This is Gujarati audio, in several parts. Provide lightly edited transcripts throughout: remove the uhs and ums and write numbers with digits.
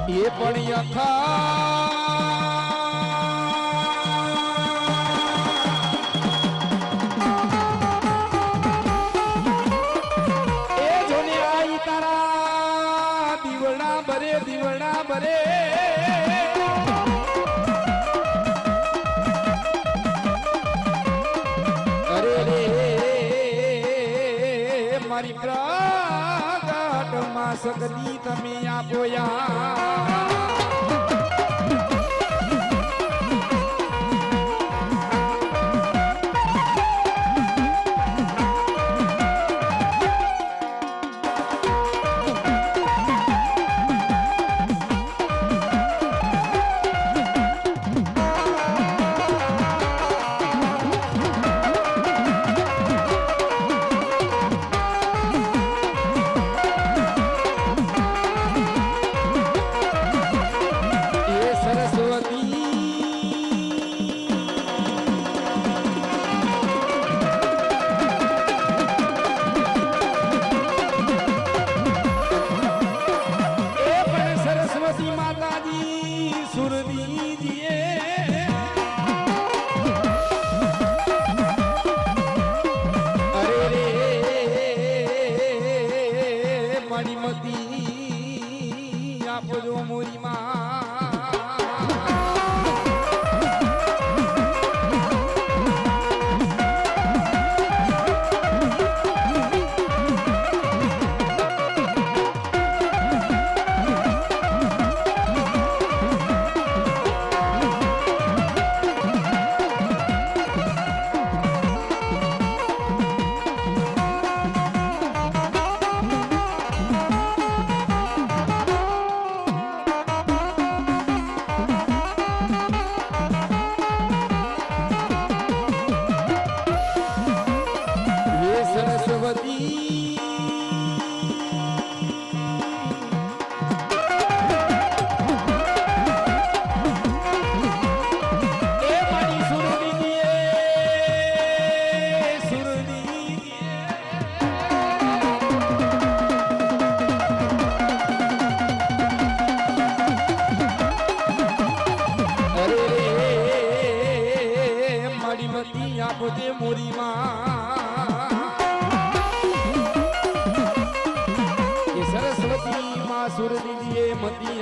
એ પણ યથા એ જોને આઈ તારા દીવડા બરે દીવડા બરે અરે રે મારી પ્રગટ માં સગની તમે આપો યા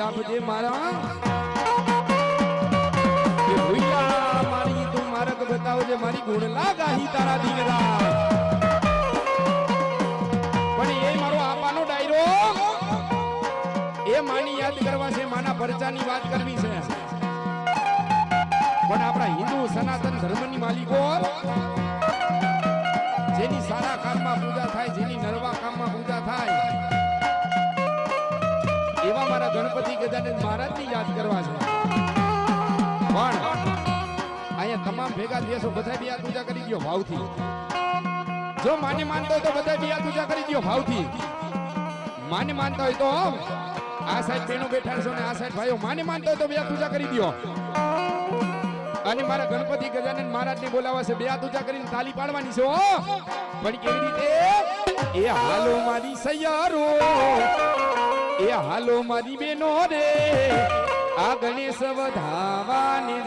આપજે મારા કે ભૂયા મારી તું માર્ગ બતાવજે મારી ગુણ લાગાહી તારા દિન રાત પણ એ મારો આપાનો ડાયરો એ માની યાદ કરવા છે માના પરચાની વાત કરવી છે પણ આપણા હિન્દુ સનાતન ધર્મની માલિકો જેની સારા કામમાં પૂજા થાય જેની નરવા કામમાં પૂજા થાય એવા મારા ગણપતિ ગજાનંદ મહારાજની યાદ કરવા છે પણ અહીંયા તમામ ભેગા દેશો બધા બી આ પૂજા કરી દો ભાવથી જો માને માનતો હોય તો બધા બી આ પૂજા કરી દો ભાવથી માને માનતા હોય તો આ સાઈડ બહેનો બેઠા છો ને આ સાઈડ ભાઈઓ માને માનતા હોય તો બે પૂજા કરી દો અને મારા ગણપતિ ગજાનંદ મહારાજને બોલાવા છે બે પૂજા કરીને તાલી પાડવાની છે પણ કેવી રીતે એ હાલો મારી સૈયારો એ હાલો મારી બેનો રે આ ગણેશ વધાવાની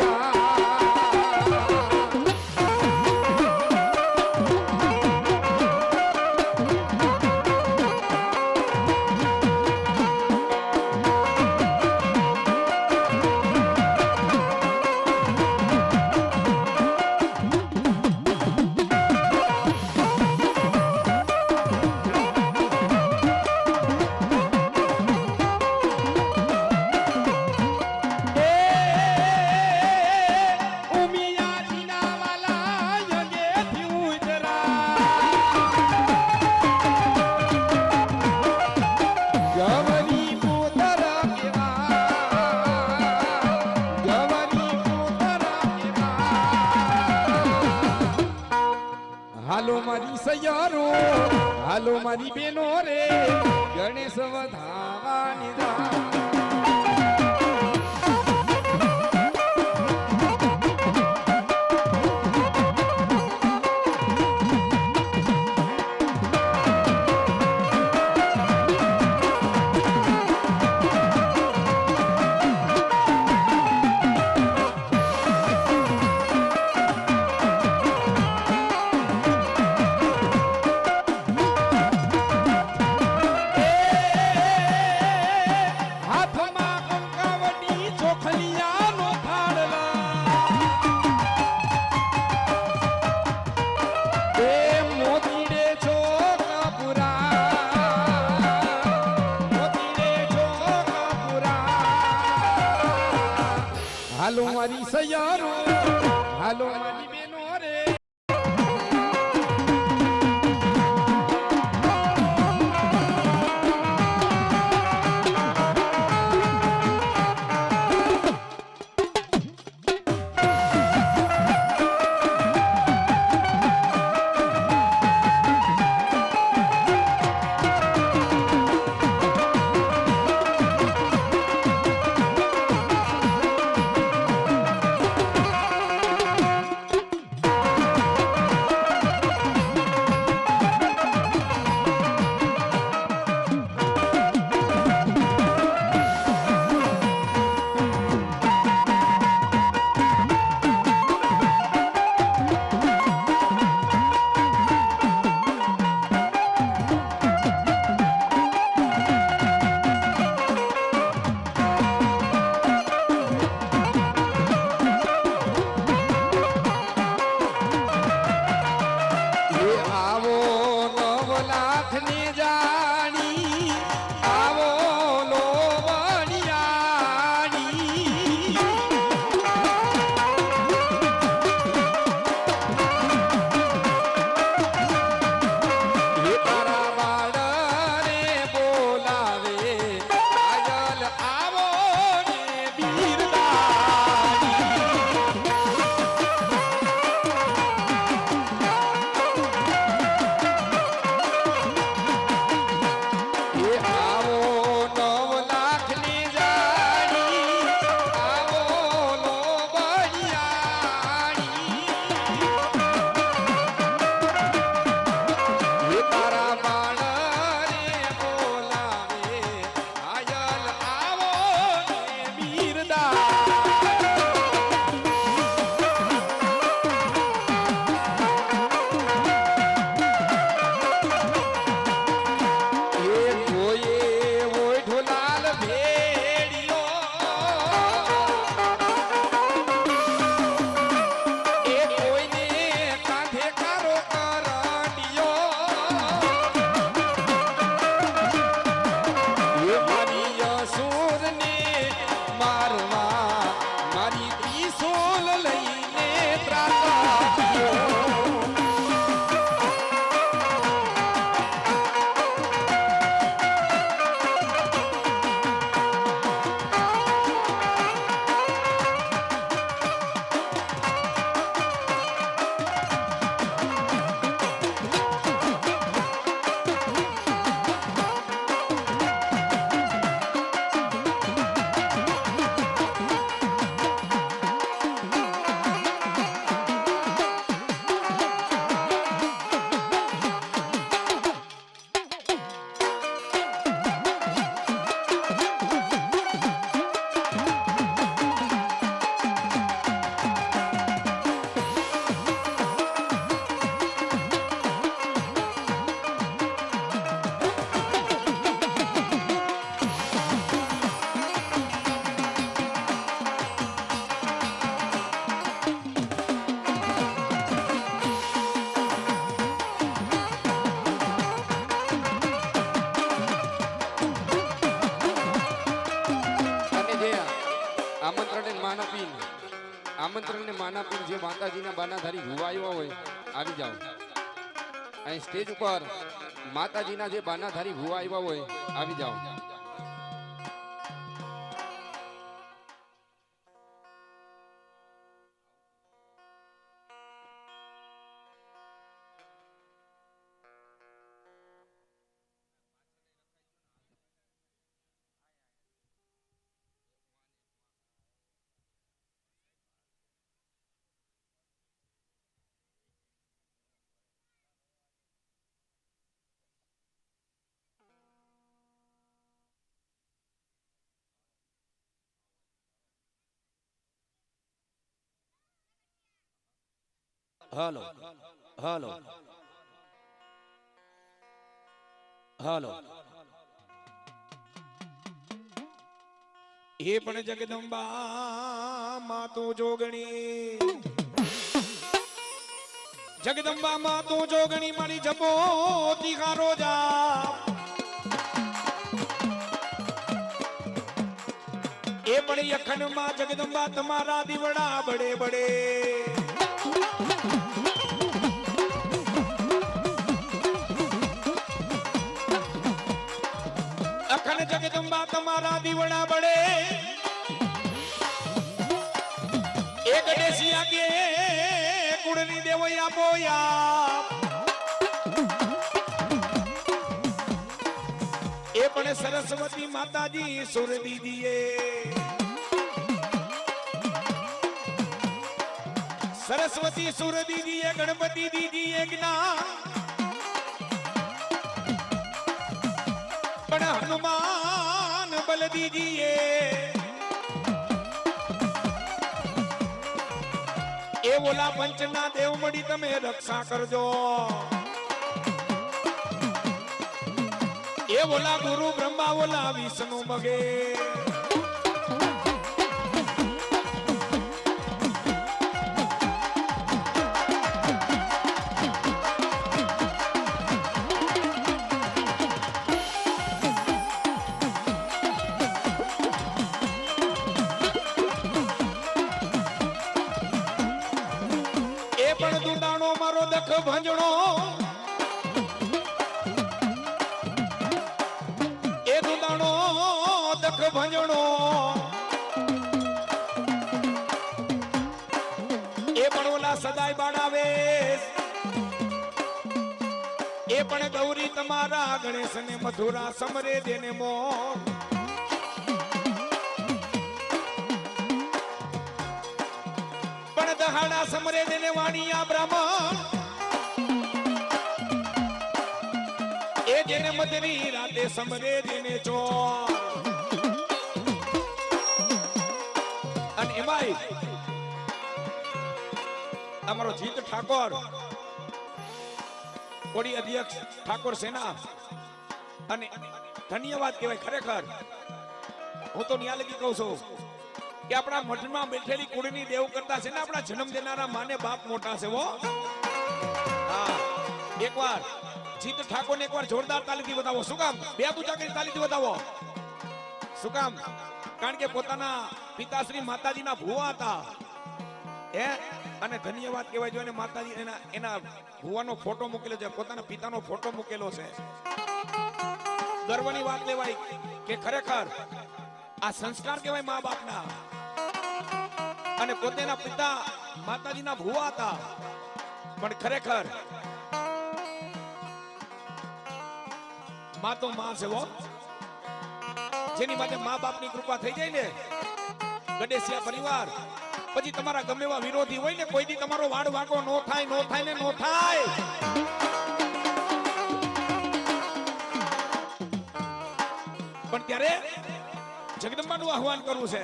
હાલો મારી સૈયારો હાલો મારી બેનો રે ગણેશ વધાવાની હાલો મારી સૈયારો હાલો મારી બેનો રે આમંત્રણ ને માના પીર જે માતાજીના બાનાધારી ભુવા આવ્યા હોય આવી જાઓ. અહીં સ્ટેજ ઉપર માતાજીના જે બાનાધારી ભુવા આવ્યા હોય આવી જાઓ. હાલો હાલો હાલો એ પણ જગદંબા માતો જોગણી જગદંબા માતો જોગણી મારી જપો તિહારો જા એ પણ અખંડમાં જગદંબા તમારા દીવડા બડે બડે અખંડ જગદંબા તમારા દીવડા બડે એક ડેસિયા કે કુળની દેવયા બોયા એ પણ સરસ્વતી માતાજી સુર દીદીએ સરસ્વતી સુર દીદીએ ગણપતિ દીદીએ જ્ઞાન પણ હનુમાન બલ દીદીએ એ ઓલા પંચના દેવ મળી તમે રક્ષા કરજો એ ઓલા ગુરુ બ્રહ્મા ઓલા વિષ્ણુ મગે એ પણ દુદાણો મારો દખ ભંજણો ભંજણો એ પણ ઓલા સદાય બાળાવે એ પણ ગૌરી તમારા ગણેશ ને મથુરા સમરે દેને મોર પણ દહાડા સમરે દેને વાણિયા બ્રાહ્મણ એ જેને મધરી રાતે સમરે દેને ચોર અને એમાંય અમારો જીત ઠાકોર કોડી અધ્યક્ષ ઠાકોર સેના અને ધન્યવાદ કહેવાય ખરેખર હું તો ન્યા લગી કહું છું કે આપણા મઠમાં બેઠેલી કુળની દેવ કરતા છે ને આપણા જન્મ દેનારા માને બાપ મોટા છે હો હા એકવાર જીત ઠાકોરને એકવાર જોરદાર તાલીથી બતાવો શું કામ બે પૂજા કરી તાલીથી બતાવો શું કામ કારણ કે પોતાના પિતાશ્રી માતાજીના ભુવા હતા એ અને ધન્યવાદ કહેવાય જો એને માતાજી એના ભુવાનો ફોટો મૂકેલો છે પોતાના પિતાનો ફોટો મૂકેલો છે ગર્વની વાત લેવાય કે ખરેખર આ સંસ્કાર કહેવાય મા બાપના અને પોતાના પિતા માતાજીના ભુવા હતા પણ ખરેખર માં તો માં છે હો જેની માટે મા બાપની કૃપા થઈ જાય ને ગડેસિયા પરિવાર પછી તમારા ગમે એવા વિરોધી હોય ને કોઈ દી તમારો વાડ વાંકો નો થાય નો થાય ને નો થાય પણ ત્યારે જગદંબાનું આહવાન કરવું છે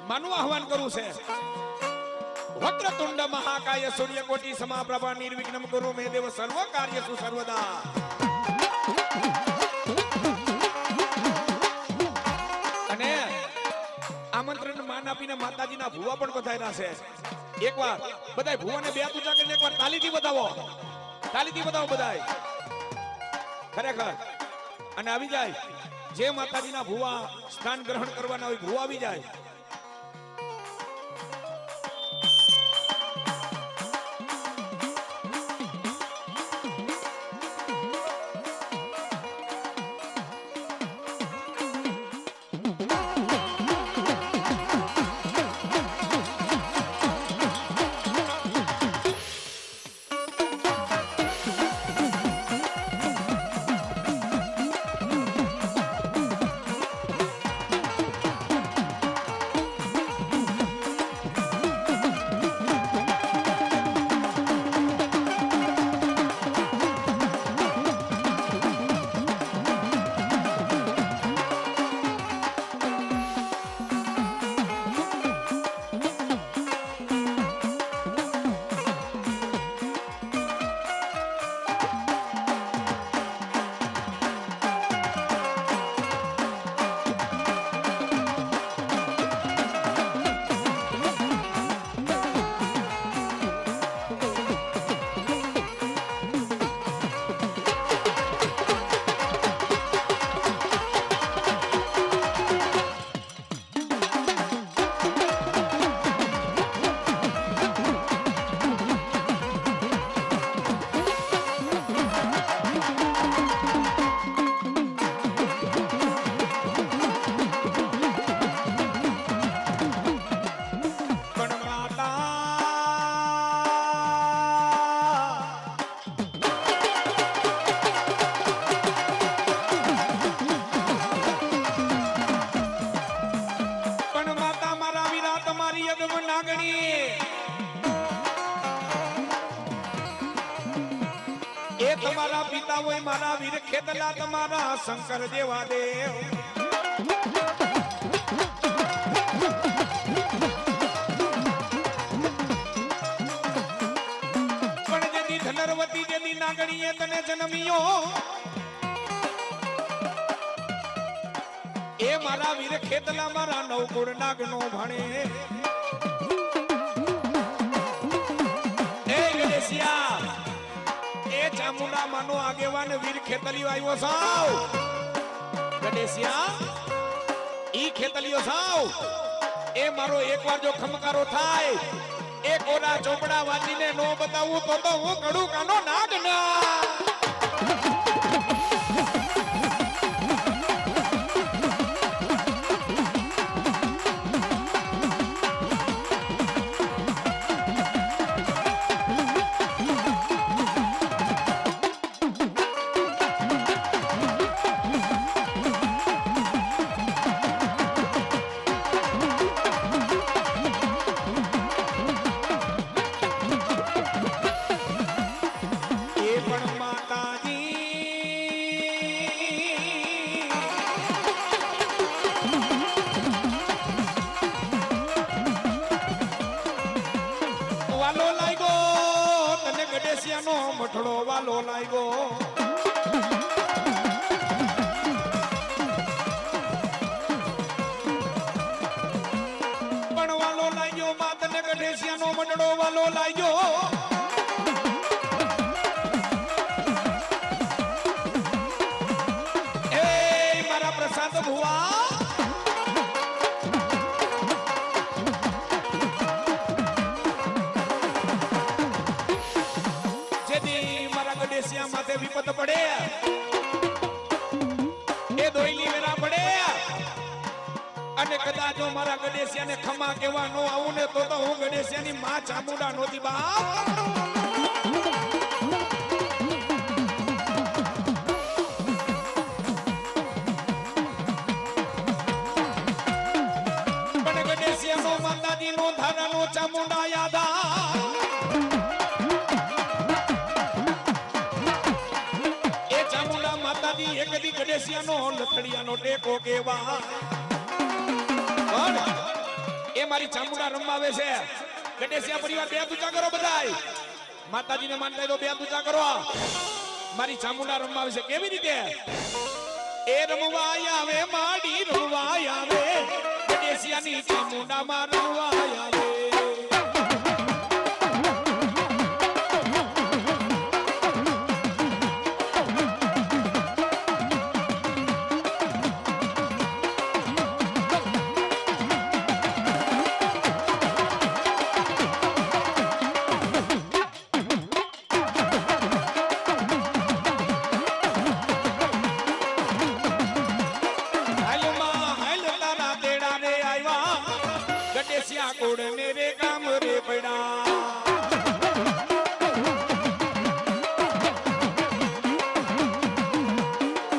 માનું આહવાન કરવું છે વક્રતુંડ મહાકાય સૂર્યકોટી સમાપ્રભા નિર્વિઘ્નમ કુરુ મે દેવ સર્વ કાર્યસુ સર્વદા અને આમંત્રણ માન આપીને માતાજીના ભુવા પણ બધાયરા છે એકવાર બધાય ભુવાને બે પૂજા કરીને એકવાર તાલીથી બતાવો બધાય ખરેખર અને આવી જાય જે માતાજીના ભુવા સ્થાન ગ્રહણ કરવાના હોય ભુવા આવી જાય મારી અદમ નાગણી એ તમારા પિતા હોય મારા વીર ખેતલા તમારા શંકર દેવા દેવ પણ જેથી ધનરવતી જેની નાગણીએ તને જન્મ્યો એ મારા વીર ખેતલા મારા નવકુળ નાગનો ભણે એ ગણેશિયા એ ચામુંડા માનો આગેવાન વીર ખેતલીઓ આવ્યો સાવ ગણેશિયા ઈ ખેતલીઓ સાવ એ મારો એકવાર જો ખમકારો થાય એ કોના ચોપડા વાંચીને નો બતાવું તો હું કડું કાનો નાગ ના મઠડો વાલો લાગ્યો પણ વાલો લાગ્યો માતને ગઢેસિયાનો મઠડો વાલો લાગ્યો એ મારા પ્રસાદ ભુવા માથે વિપત પડે એ દોઈલી વેરા પડે અને કદાચ જો મારા ગણેશિયાને ખમા કેવા નો આવું ને તો હું ગણેશિયાની માં ચામુંડા નોતી બાપ પણ ગણેશિયાનો માતાજીનો ધારાનો ચામુંડા યાદા એક દી ગણેશિયાનો લથડિયાનો ટેકો કેવા એ મારી ચામુંડા રમાવે છે ગણેશિયા પરિવાર બે પૂજા કરો બધાય માતાજીને માનતા તો બે પૂજા કરો મારી ચામુંડા રમાવે છે કેવી રીતે એ રમવા આવે માડી રમવા આવે ગણેશિયાની ચામુંડા માં રમવા આવે કોડ મેરે ગામ રે પડા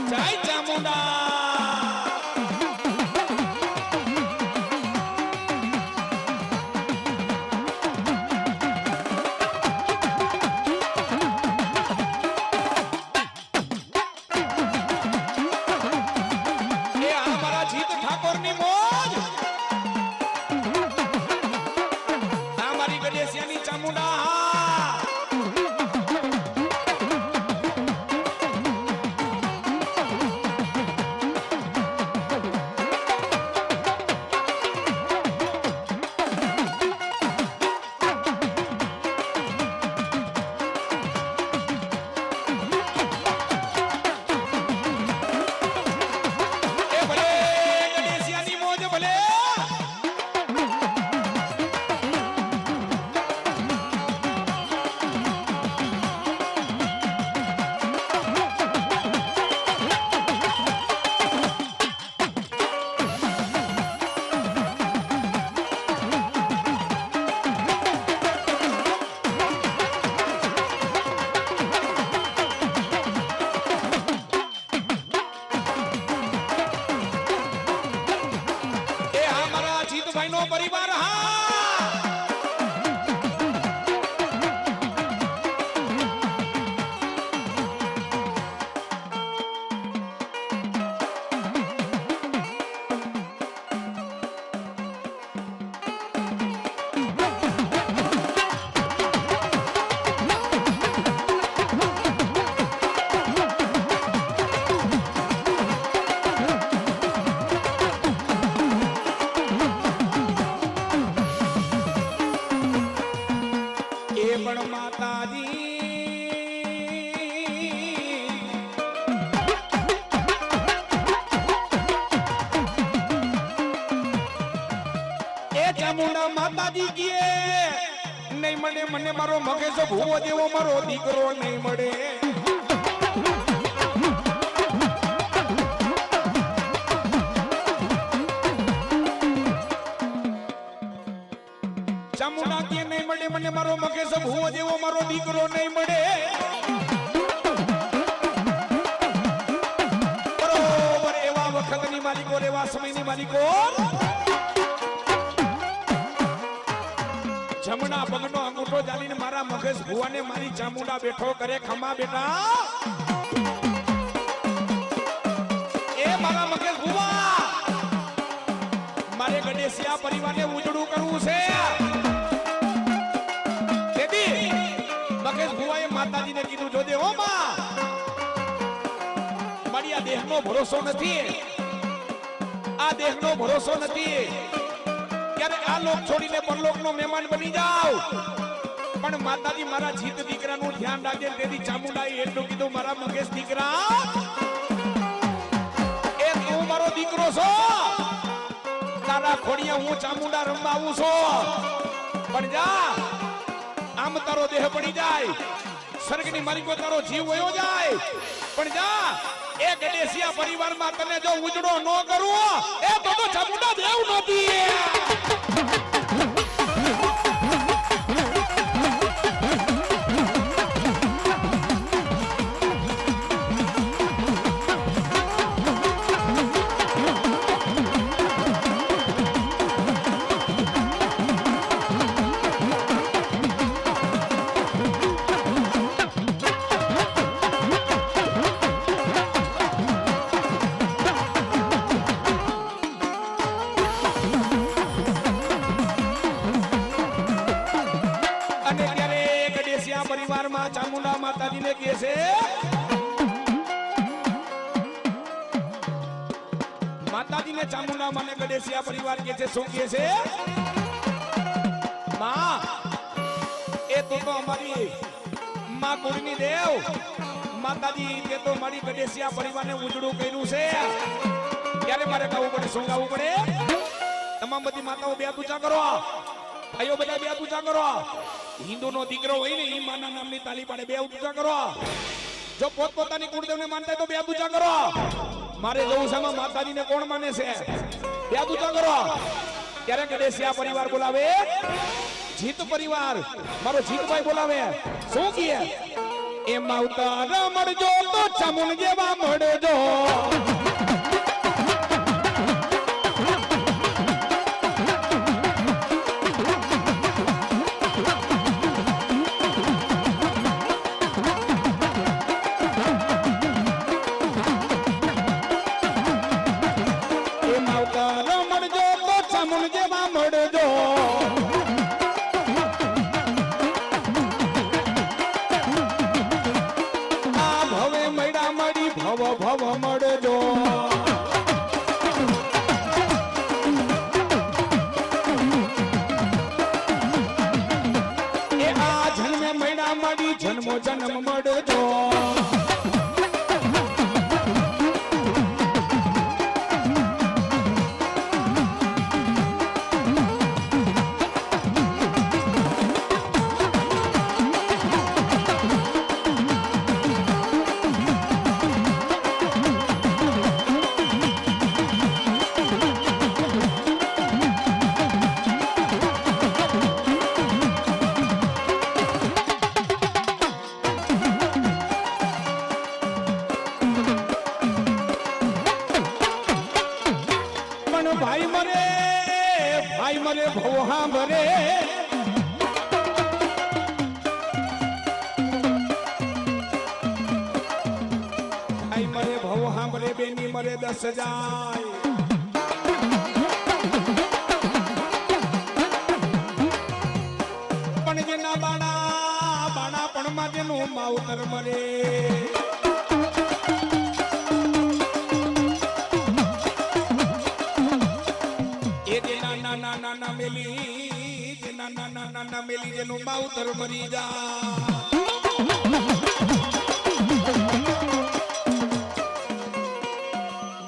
જય ચામુંડા એ આ મારા જીત ઠાકોરની મોજ જીતભાઈ નો પરિવાર હા પણ માતાજી એ ચામુંડા માતાજી કીએ નહીં મળે મને મારો મગેશો ભૂવો દેવો મારો દીકરો નહીં મળે ચામુંડા કે નહીં મળે મને મારો મગેશ ભૂવો જેવો મારો દીકરો નહીં મળે બરોબર એવા વખતની માલિકો એવા સમયની માલિકો જમણા પગનો અંગૂઠો જાણીને મારા મગેશ ભૂવાને મારી ચામુંડા બેઠો કરે ખમા બેટા એ મારા મગેશ ભૂવા મારે ગણેશિયા પરિવારને ઉજળું કરવું છે મગેશ ભુવાએ માતાજીને કીધું જોજે હો માં મારી આ દેહનો ભરોસો નથી આ દેહનો ભરોસો નથી ક્યારે આ લોક છોડીને પરલોકનો મહેમાન બની જાવ પણ માતાજી મારા જીત દીકરાનું ધ્યાન રાખજે તેથી ચામુંડાએ એટલું કીધું મારા મગેશ દીકરા એ તું મારો દીકરો છો તારા ખોડિયા હું ચામુંડા રમવા આવું છું પણ જા આમ તારો દેહ પડી જાય સ્વર્ગની માલિકો તારો જીવ વયો જાય પણ જા એ ગણેશિયા પરિવારમાં તને જો ઉજળો ન કરું એ તો ચામુંડા દેવ નથી પરિવારમાં ચામુંડા માતાજીને કહે છે માતાજીને ચામુંડા માને ગણેશિયા પરિવાર કહે છે શું કહે છે માં એ તો અમારી માં કુળની દેવ માતાજી તે તો મારી ગણેશિયા પરિવારને ઉજળું કર્યું છે ત્યારે મારે ગાવું પડે શું ગાવું પડે તમામ બધી માતાઓ બે પૂજા કરો ભાઈઓ બધા બે પૂજા કરો હિન્દુનો દીકરો હોય ને ઈ માના નામની તાલી પાડે બે પૂજા કરો જો પોતપોતાની કુળદેવને માનતા તો બે પૂજા કરો મારે જોવું છે માતાજીને કોણ માને છે બે પૂજા કરો ત્યારે ગણેશિયા પરિવાર બોલાવે જીત પરિવાર મારો જીતભાઈ બોલાવે શું કહે એ માવતર મળજો તો ચામુંડ જેવા મળજો ભવ મળજો એ આ જન્મે મૈડા મળી જન્મો જન્મ મળજો ભાઈ મરે ભોહા ભરે ભાઈ મરે ભોહા ભરે બેની મરે 10 જાય પણ જેના બાણા બાણા પણ માં જેનું માવતર મરે નાના મેલી જે નાના મેલી જેનું માવતર મરી જા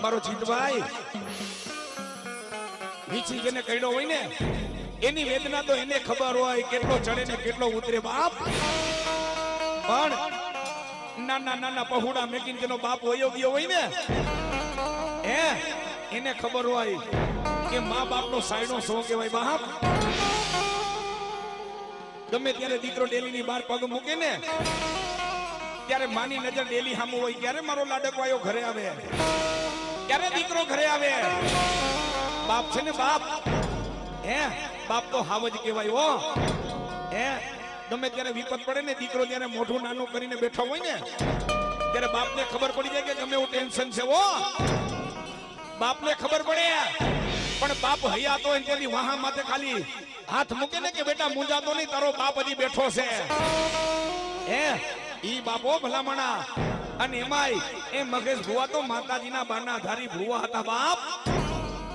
મારો જીતભાઈ વીછી જેને કઈડો હોય ને એની વેદના તો એને ખબર હોય કેટલો ચડે ને કેટલો ઉતરે બાપ પણ નાના પહોળા મેકીને જેનો બાપ વયો ગયો હોય ને એને ખબર હોય કે મા બાપનો સાયનો શું કહેવાય બાપ ગમે ત્યારે દીકરો ડેલીની બહાર પગ મૂકે ને ત્યારે માની નજર ડેલી સામે હોય ક્યારે મારો લાડકવાયો ઘરે આવે ક્યારે દીકરો ઘરે આવે બાપ છે ને બાપ બાપ તો હાવ જ કહેવાય હો ગમે ત્યારે વિપત પડે ને દીકરો ત્યારે મોઢું નાનું કરીને બેઠો હોય ને ત્યારે બાપને ખબર પડી જાય કે ગમે એવું ટેન્શન છે હો બાપને ખબર પડે પણ બાપ હયાતો હોય તેની વાહા માથે ખાલી હાથ મૂકે ને કે બેટા મુંજાતો નહીં તારો બાપ હજી બેઠો છે ઈ બાપો ભલામણા અને એમાંય એ મગેશ ભુવા તો માતાજીના બાના ધારી ભુવા હતા બાપ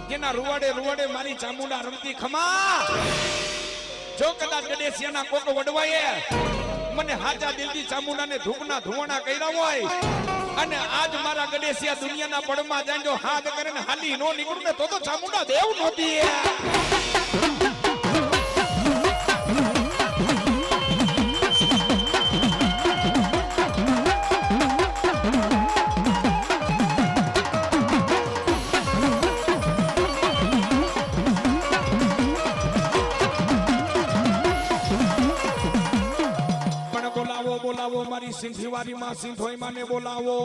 જેના રૂવાડે મારી ચામુંડા રમતી ખમા જો કદાચ ગડેસિયાના કોક વડવાએ મને હાજા દિલથી ચામુંડાને ધૂપના ધુવાણા કર્યા હોય અને આજ મારા ગડેસિયા દુનિયાના પડમાં જાય જો હાથ કરે ને હાલી નો નીકળું ને તો ચામુંડા દેવ નહોતી બોલાવો મારી સિંધીવારી માં સિંધોઈ માને બોલાવો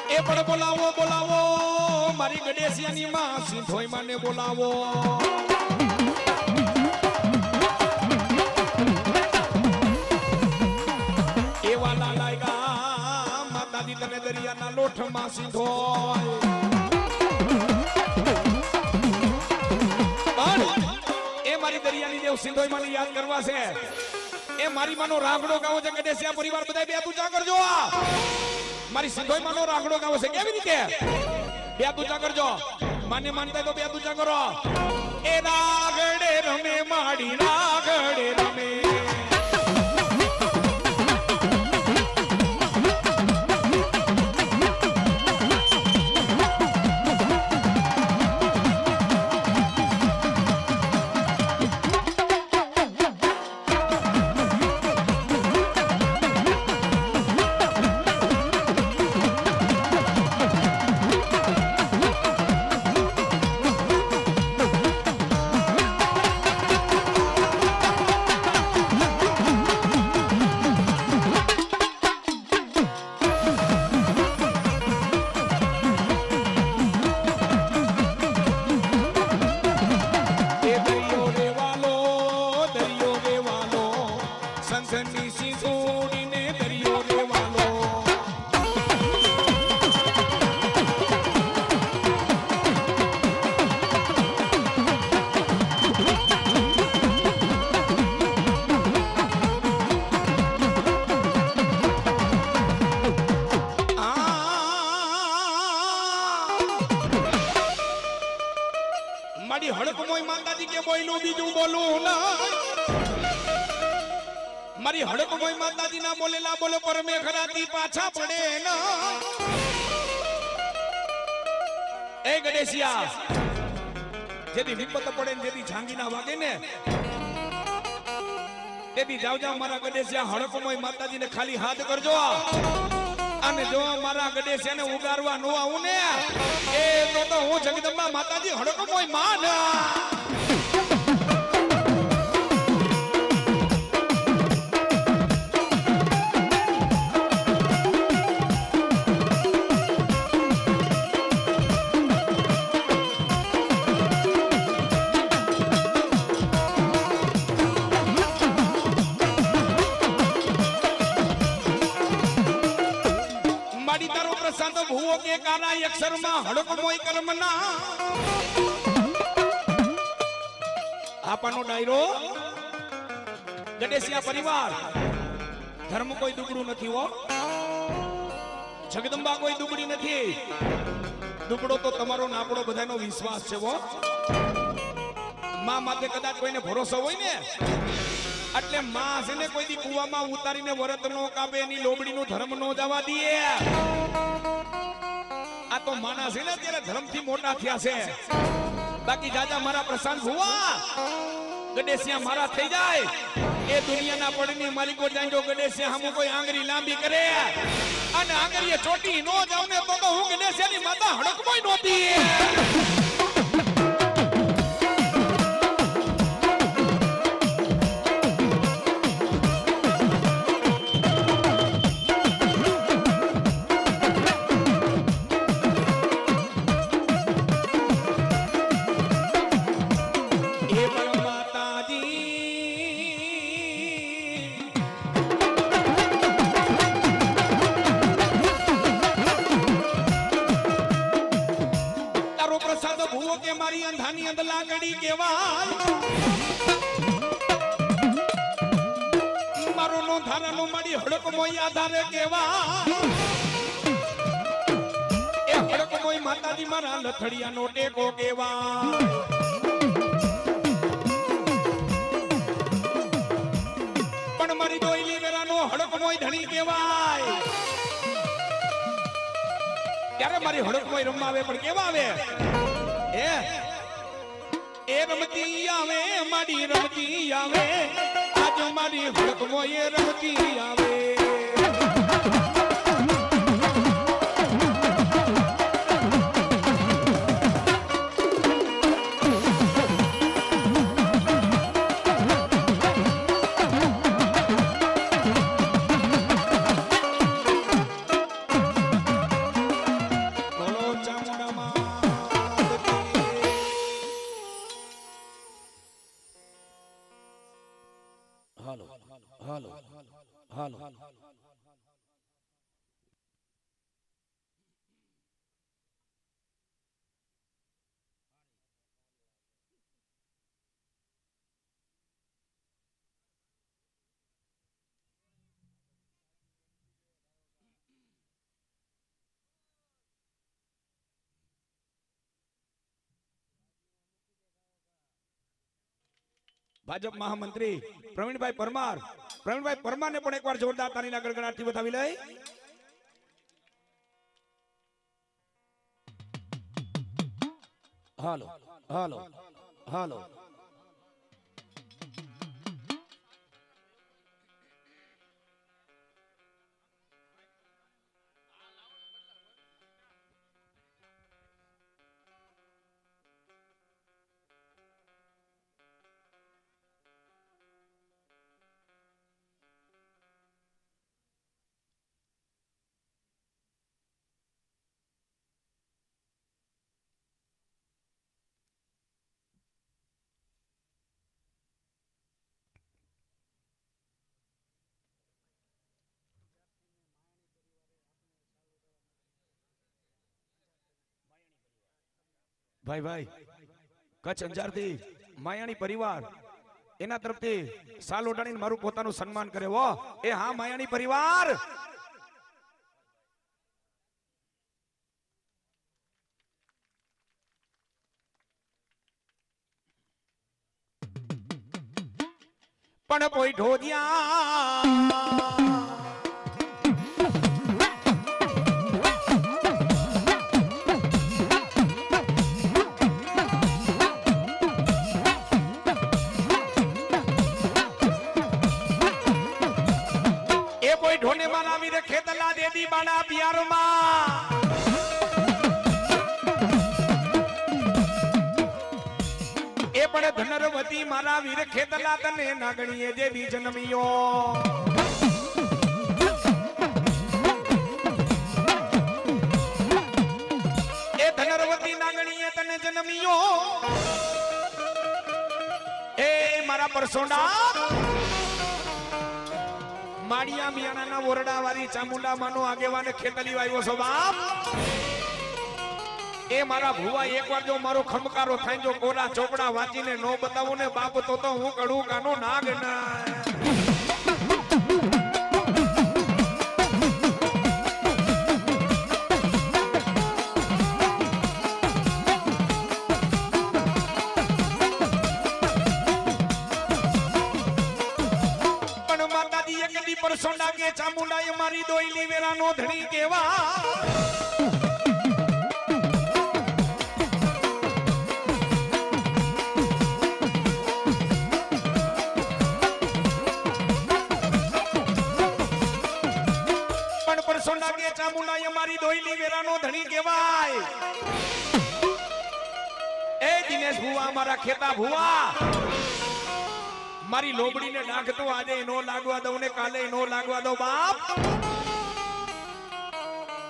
એ પણ બોલાવો મારી ગડેસિયાની માં સિંધોઈ માને બોલાવો એવા લાલાયગા માતાજી તને દરિયાના લોઠમાં સિંધોઈ દરિયાની દેવ સિંધોઈ માને યાદ કરવા છે એ મારી માનો રાગડો ગાવો છે ગડેસિયા પરિવાર બધાય બે તુજા કરજો મારી સિંધોઈ માનો રાગડો ગાવો છે કેવી રીતે બે તુજા કરજો માને માનતા તો બે તુજા કરો એ રાગડે રમે માડી રાગડે રમે મારી હડકમોય માતાજી કે બોયલું બીજું બોલું ના મારી હડકમોય માતાજી ના બોલેલા બોલે પર મે ખરાતી પાછા પડે ના એ ગડેસિયા જેથી વિપત પડે ને જેથી ઝાંગી ના વાગે ને તેથી જાવ મારા ગડેસિયા હડકમોય માતાજીને ખાલી હાથ કરજો અને જો મારા ગડેસિયાને ઉગારવા નો આવું ને એ તો હું જગદંબા માતાજી હડકમોય માન ભૂવો કે કાના અક્ષરમાં હડકમોય કર્મના આપનો ડાયરો ગણેશિયા પરિવાર ધર્મ કોઈ દુબળું નથી હો જગદંબા કોઈ દુબળી નથી દુબળો તો તમારો નાપડો બધાનો વિશ્વાસ છે હો માં માથે કદાચ કોઈને ભરોસો હોય ને એટલે માં છે ને કોઈ દી કુવામાં ઉતારીને વરત નો કાપે એની લોબડીનું ધર્મ નો જવા દે આ તો માણસ છે ને અત્યારે ધર્મથી મોટા થયા છે બાકી જાજા મારા પ્રશાંત ભુવા ગણેશિયા મારા થઈ જાય એ દુનિયાના પડની માલિકો જાય જો ગણેશિયા હમુ કોઈ આંગળી લાંબી કરે અને આંગળીએ ચોટી નો જાવ ને તો હું ગણેશિયાની માતા હડકમોય નોતી માતાજી મારા લથડિયા નો ટેકો કેવા પણ મારી દોઈલી વેરાનો હડકમોય ધણી કેવાય ત્યારે મારી હડકમોય રમવા આવે પણ કેવા આવે એ રમતી આવે મારી રમતી આવે આજ મારી હડકમોય રમતી આવે ભાજપ મહામંત્રી પ્રવીણભાઈ પરમાર ને પણ એકવાર જોરદાર તાળીના ગડગડાટથી બતાવી લઈ હાલો હાલો હાલો ભાઈ કચ્છ અંજારથી માયાણી પરિવાર એના તરફથી સાલ ઓઢાડીને મારું પોતાનું સન્માન કરે હો એ હા માયાણી પરિવાર પણ કોઈ ઢોડિયા ઢોને મારા વીર ખેતલા દેદી બાણા બિયારમાં એ પણ ધનરવતી મારા વીર ખેતલા તને નાગણીએ દેવી જન્મિયો એ ધનરવતી નાગણીએ તને જન્મિયો એ મારા પરસોડા બાડિયા મિયાણાના ઓરડા વાળી ચામુંડા માનો આગેવાને ખેતલી વાવ્યો છો બાપ એ મારા ભુવા એકવાર જો મારો ખમકારો થાય જો કોરા ચોપડા વાંચીને નો બતાવું ને બાપ તો હું કડું કાનો નાગ ના પર સોંડા કે ચામુંડા એ મારી દોઈલી વેરાનો ધણી કેવા પણ પર સોંડા કે ચામુંડા એ મારી દોઈલી વેરાનો ધણી કેવાય એ દિનેશ ભુવા મારા ખેતા ભુવા મારી લોબડીને નાખતો આજે નો લાગવા દઉં ને કાલે નો લાગવા દો બાપ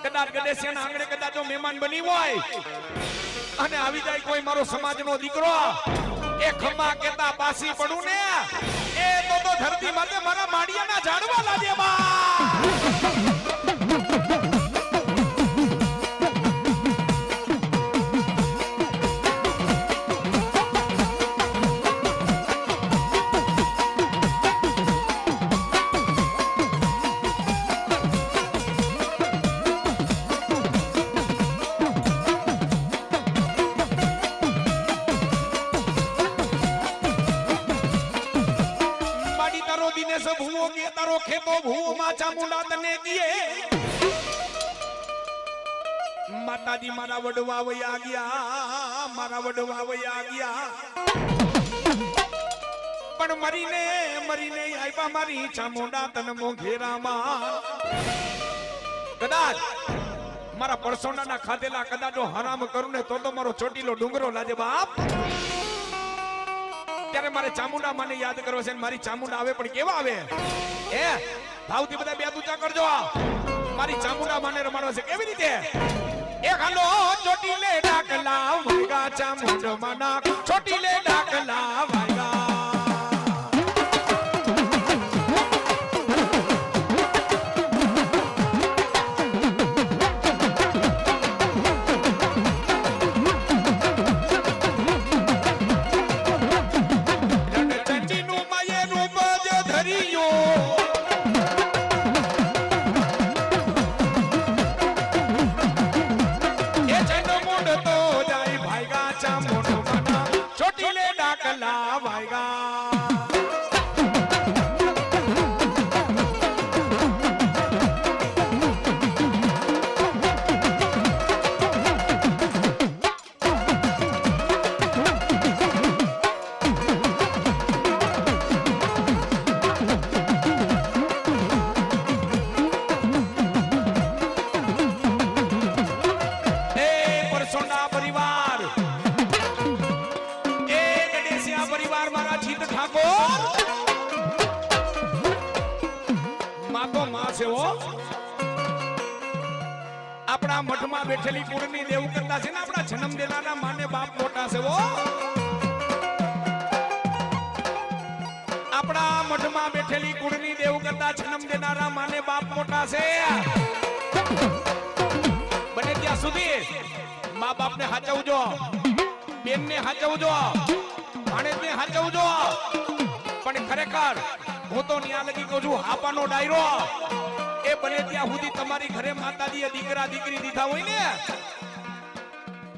કદાચ ગડેસિયાના આંગણે કદાચ જો મહેમાન બની હોય અને આવી જાય કોઈ મારો સમાજનો દીકરો એ ખમ્મા કેતા પાસી પડું ને એ તો ધરતી માથે મારા માડિયાના ઝાડવા લાગે બા ભૂવો કે તારો ખેતો ભૂવો માં ચામુંડા તને દીએ માતાજી મારા વડવા વયા ગયા પણ મરીને આવ્યા મારી ચામુંડા તન મોઘેરામાં કદાચ મારા પરસોનાના ખાધેલા કદાચ હરામ કરું ને તો મારો ચોટીલો ડુંગરો લાજે બાપ ત્યારે મારે ચામુંડા મને યાદ કરવો છે મારી ચામુંડા આવે પણ કેવા આવે એ ભાવથી બધા બે ઊંચા કરજો મારી ચામુંડા મને રમાડો છે કેવી રીતે એક હાલો ચોટીલે ડાકલા વાગા ચામુંડા મના ચોટીલે ડાકલા વાગા આપણા મઠમાં બેઠેલી કુળની દેવ કરતા છે ને આપણા જન્મ દેનારા માને બાપ મોટા છે ઓ આપણા મઠમાં બેઠેલી કુળની દેવ કરતા જન્મ દેનારા માને બાપ મોટા છે બને ત્યાં સુધી મા બાપને હાચવજો બેનને હાચવજો ભાણેજને હાચવજો પણ ખરેખર હું તો ન્યા લગી કહું છું હાપાનો ડાયરો એ બને ત્યાં સુધી તમારી ઘરે માતાજીએ દીકરા દીકરી દીધા હોય ને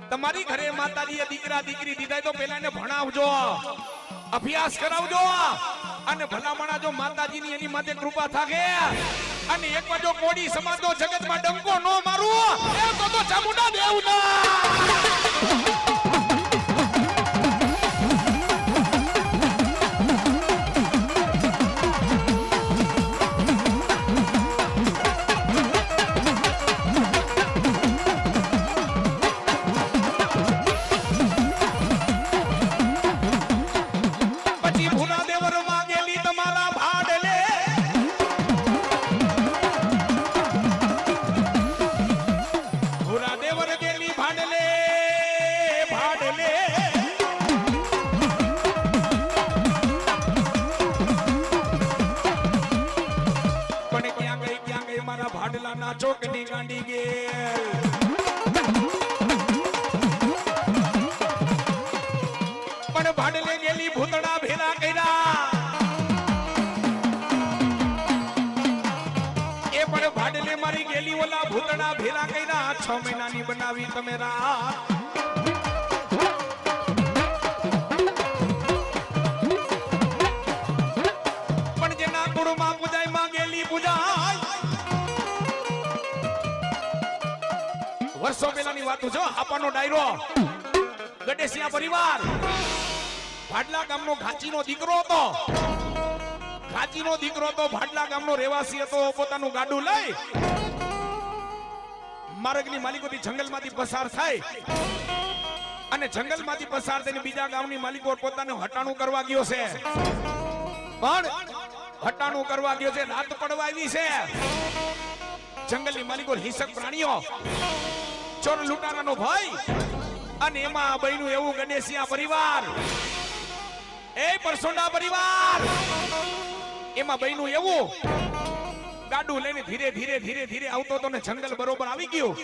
તમારી ઘરે માતાજીએ દીકરા દીકરી દીધા તો પેલા એને ભણાવજો અભ્યાસ કરાવજો અને ભલામણા જો માતાજીની એની માથે કૃપા થાકે અને એક બાજુ કોડી સમાજનો જગતમાં ડંકો નો મારું એ તો ચામુંડા દેવના ચોકની ગાંડી ગેલ પણ ભાડલે ગેલી ભૂતડા ભેરા કર્યા એ પણ ભાડલે મારી ગેલી ઓલા ભૂતડા ભેરા કર્યા 6 મહિનાની બનાવી તમે રાત પણ જેના કુળમાં પૂજાય માં ગેલી પૂજાય વર્ષો પહેલાની વાત જો આપાનો ડાયરો ગડેસિયા પરિવાર ભાડલા ગામનો ઘાચીનો દીકરો હતો ભાડલા ગામનો રહેવાસી હતો પોતાનું ગાડું લઈ માર્ગની માલિકોથી જંગલમાંથી પસાર થાય અને જંગલમાંથી પસાર થઈને બીજા ગામની માલિકો પોતાનું હટાણું કરવા ગયો છે પણ હટાણું કરવા ગયો છે રાત પડવા આવી છે જંગલની માલિકો હિંસક પ્રાણીઓ ચોર લૂંટારાનો ભય અને એમાં બહેનું એવું ગણેશિયા પરિવાર એ પરસોડા પરિવાર એમાં બહેનું એવું ગાડું લઈને ધીરે ધીરે આવતો તો ને જંગલ બરોબર આવી ગયું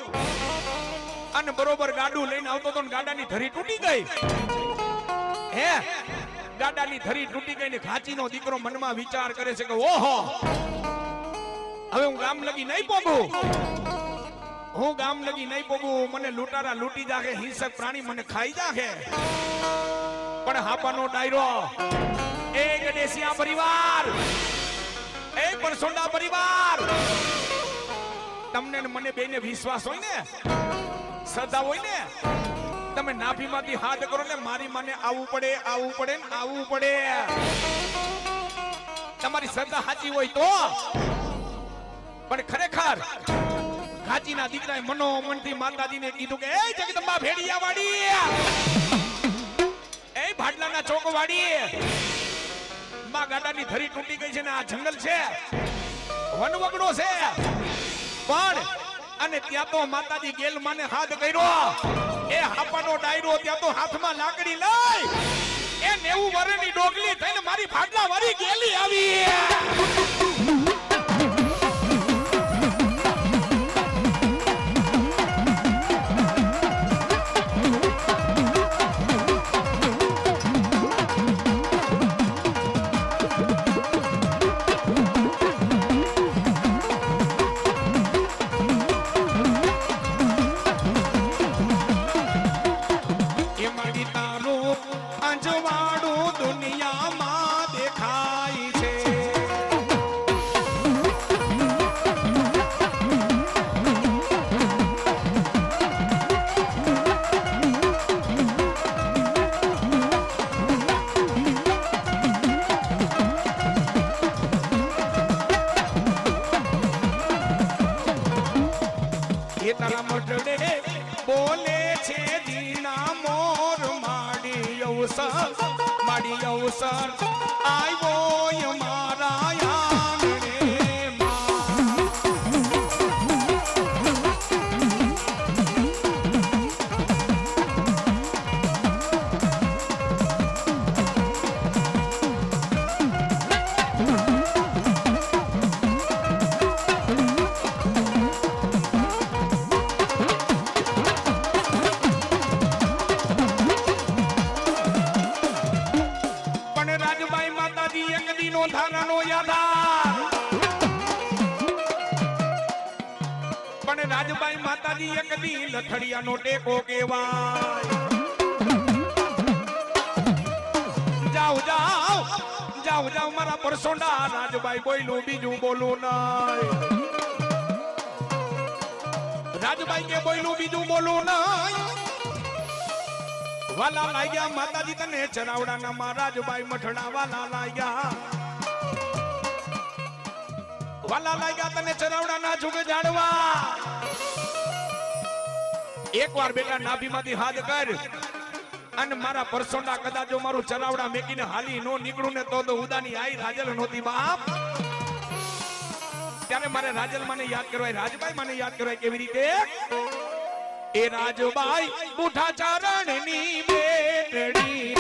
અને બરોબર ગાડું લઈને આવતો તો ને ગાડાની ધરી તૂટી ગઈ હે ગાડાની ધરી તૂટી ગઈ ને ઘાચીનો દીકરો મનમાં વિચાર કરે છે કે ઓહો હવે હું ગામ લગી નહીં પોગું મને લૂંટારા લૂંટી જાગે હિંસક પ્રાણી મને ખાઈ જાગે પણ હાપાનો ડાયરો એ ગણેશિયા પરિવાર એ પરસોડા પરિવાર તમને ને મને બેને વિશ્વાસ હોય ને શ્રદ્ધા હોય ને તમે નાભીમાંથી હાથ કરો ને મારી માને આવવું પડે તમારી શ્રદ્ધા સાચી હોય તો પણ ખરેખર ઘાચીના દીકરાએ મનોમનથી માતાજીને કીધું કે એ જગદંબા ભેડિયા વાડી એ ભાડલાના ચોક વાડી માં ગાડાની ધરી તૂટી ગઈ છે ને આ જંગલ છે વનવગડો છે પણ અને ત્યાં તો માતાજી ગેલ માને હાથ કર્યો એ હાપાનો ડાયરો ત્યાં તો હાથમાં લાકડી લઈ એ 90 વર્ષની ડોગલી થઈને મારી ભાડલા વાળી ગેલી આવી બોલે છે દીના મોર માડી અવસર આવ્યો મારા રાજબાઈ માતાજી એક દી લથડિયાનો ટેકો કેવાય જાઓ મારા પરસોડા રાજબાઈ બોલ્યું બીજું બોલું નહીં રાજબાઈ કે બોલ્યું બીજું બોલું નહીં વાલા લાગ્યા માતાજી તને ચરાવડાના માં રાજબાઈ મઠડા વાલા લાગ્યા તને ચરાવડાના જુગ જાડવા એકવાર બેટા નાભીમાંથી હાથ કર અને મારા પરસોડા કદાચ જો મારું ચરાવડા મેકીને હાલી નો નીકળું ને તો ઉદાની આઈ રાજલ નહોતી બાપ ત્યારે મારે રાજલ માને યાદ કરવાય રાજબાઈ માને યાદ કરવાય કેવી રીતે એ રાજબાઈ બુઠા ચારણની બેટડી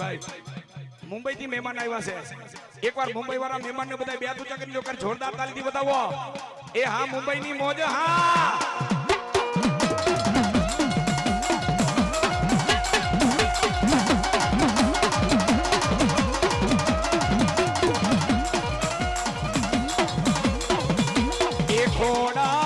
ભાઈ મુંબઈ થી મહેમાન આવ્યા છે. એકવાર મુંબઈ વાળા મહેમાન ને બધા બે તુચા કરી લો, જોરદાર તાલીથી બતાવો. એ હા મુંબઈ ની મોજ. હા એ ખોડા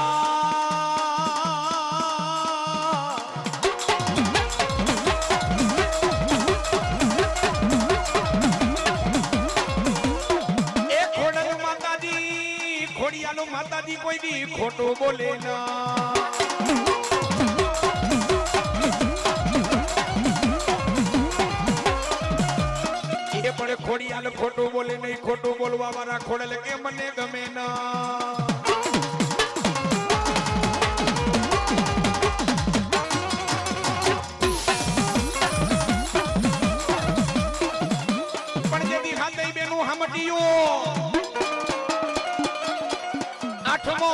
માતાજી કોઈ દી ખોટું બોલે ના. એ પણ ખોડિયાલ ખોટું બોલે નહીં, ખોટું બોલવા વાળા ખોડેલ કે મને ગમે ના. પણ જેથી હાથે બેનું હામટીયું આઠમો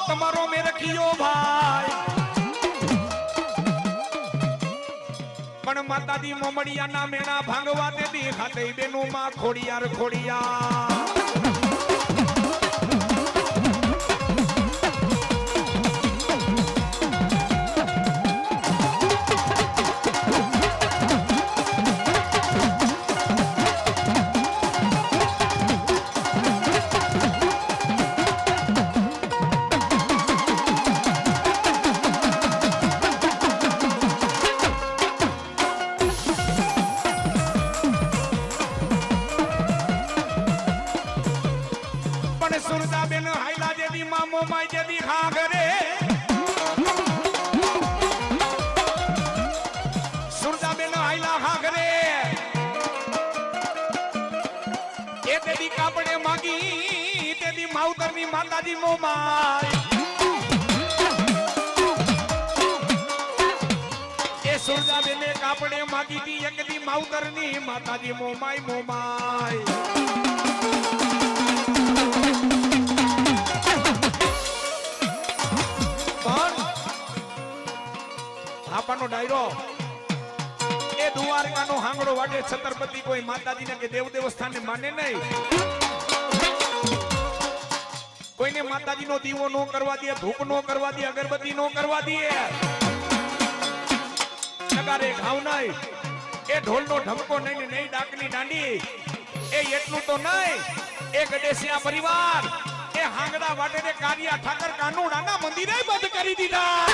તમારો મે રખિયો ભાઈ. પણ માતાજી મોમડિયા ના મેણા ભાંગવા દેતી ખાતે બેનું માં ખોડિયાર ખોડિયાર. સુરતાબેન હાઈલા જેદી મામો માઈ જેદી ખાગરે. સુરતાબેન હાઈલા ખાગરે એ તેદી કાપડે માગી તેદી માવતરની માતાજી મો માય. એ સુરતાબેને કાપડે માગી તી એકદી માવતરની માતાજી મો માય. આપવાનો ડાયરો એ દ્વારકાનો હાંગડો વાટે છતરપતિ કોઈ માતાજીને કે દેવ દેવસ્થાનને માને નહીં. કોઈને માતાજીનો દીવો નો કરવા દે, ધૂપ નો કરવા દે, અગરબત્તી નો કરવા દે, નગારે ઘાવ નહીં, એ ઢોલનો ઢમકો નહીં ને નહીં ડાકની દાંડી. એ એટલું તો નહીં, એ ગડેસિયા પરિવાર એ હાંગડા વાટે કાર્ય ઠાકર કાનુડાના મંદિરે બંધ કરી દીધા.